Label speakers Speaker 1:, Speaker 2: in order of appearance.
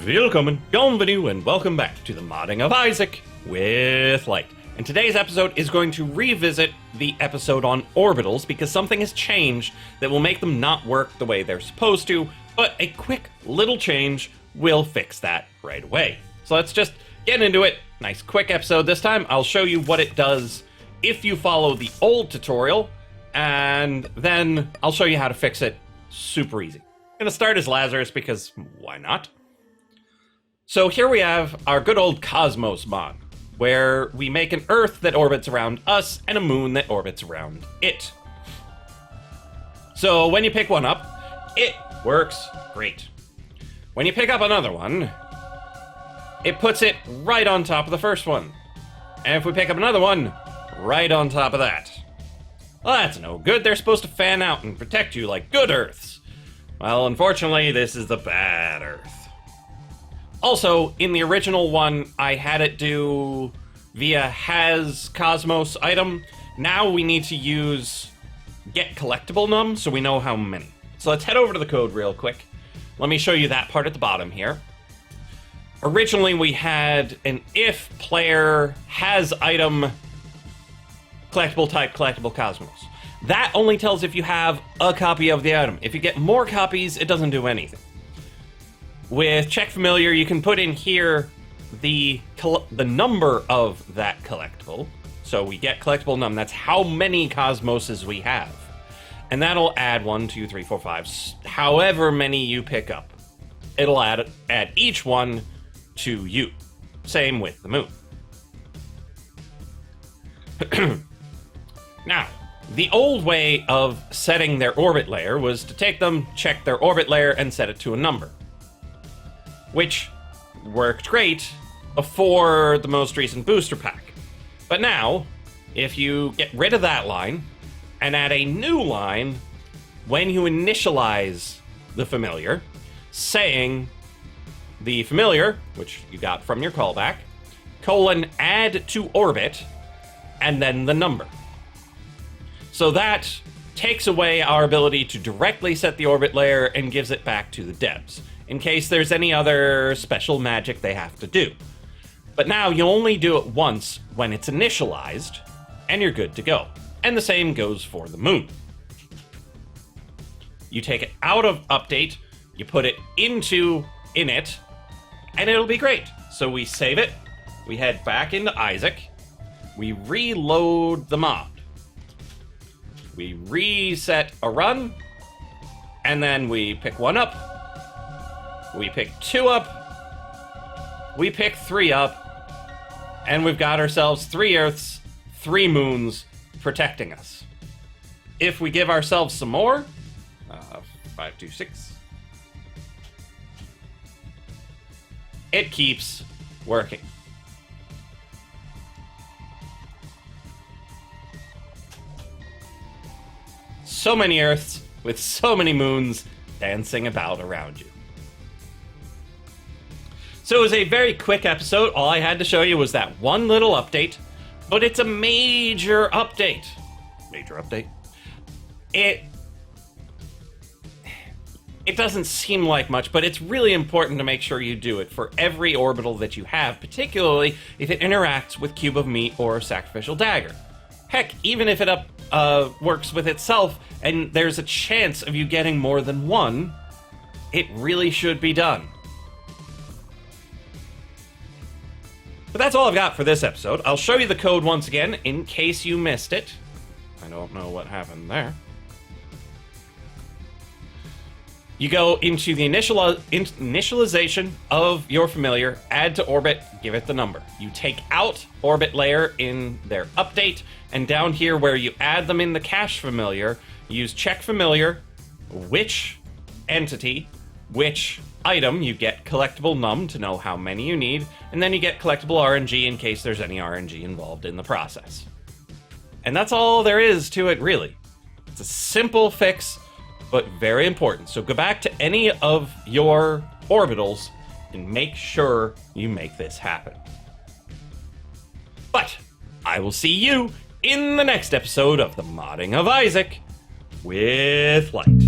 Speaker 1: Willkommen, bienvenue, and welcome back to the modding of Isaac with Lyte. And today's episode is going to revisit the episode on orbitals because something has changed that will make them not work the way they're supposed to, but a quick little change will fix that right away. So let's just get into it. Nice quick episode this time. I'll show you what it does if you follow the old tutorial, and then I'll show you how to fix it super easy. I'm gonna start as Lazarus because why not? So here we have our good old Cosmos mod, where we make an Earth that orbits around us and a moon that orbits around it. So when you pick one up, it works great. When you pick up another one, it puts it right on top of the first one. And if we pick up another one, right on top of that. Well, that's no good. They're supposed to fan out and protect you like good Earths. Well, unfortunately, this is the bad Earth. Also, in the original one, I had it do via has Cosmos item. Now we need to use get collectible num so we know how many. So let's head over to the code real quick. Let me show you that part at the bottom here. Originally, we had an if player has item collectible type collectible Cosmos. That only tells if you have a copy of the item. If you get more copies, it doesn't do anything. With check familiar, you can put in here the number of that collectible. So we get collectible num. That's how many Cosmoses we have. And that'll add 1, 2, 3, 4, 5, however many you pick up. It'll add each one to you. Same with the moon. Now, the old way of setting their orbit layer was to take them, check their orbit layer, and set it to a number. Which worked great before the most recent booster pack. But now, if you get rid of that line and add a new line when you initialize the familiar, saying the familiar, which you got from your callback, add to orbit, and then the number. So that takes away our ability to directly set the orbit layer and gives it back to the devs, in case there's any other special magic they have to do. But now you only do it once when it's initialized, and you're good to go. And the same goes for the moon. You take it out of update, you put it into init, and it'll be great. So we save it, we head back into Isaac, we reload the mod. We reset a run, and then we pick one up, we pick two up, we pick three up, and we've got ourselves 3 Earths, 3 moons protecting us. If we give ourselves some more, 5, 2, 6, it keeps working. So many Earths with so many moons dancing about around you. So it was a very quick episode. All I had to show you was that one little update, but it's a major update. Major update? It doesn't seem like much, but it's really important to make sure you do it for every orbital that you have, particularly if it interacts with Cube of Meat or Sacrificial Dagger. Heck, even if it works with itself and there's a chance of you getting more than one, it really should be done. But that's all I've got for this episode. I'll show you the code once again in case you missed it. I don't know what happened there. You go into the initialization of your familiar, add to orbit, give it the number. You take out orbit layer in their update, and down here where you add them in the cache familiar, use check familiar, which entity, which item, you get collectible num to know how many you need, and then you get collectible RNG in case there's any RNG involved in the process. And that's all there is to it, really. It's a simple fix, but very important. So go back to any of your orbitals and make sure you make this happen. But I will see you in the next episode of the Modding of Isaac with Lyte.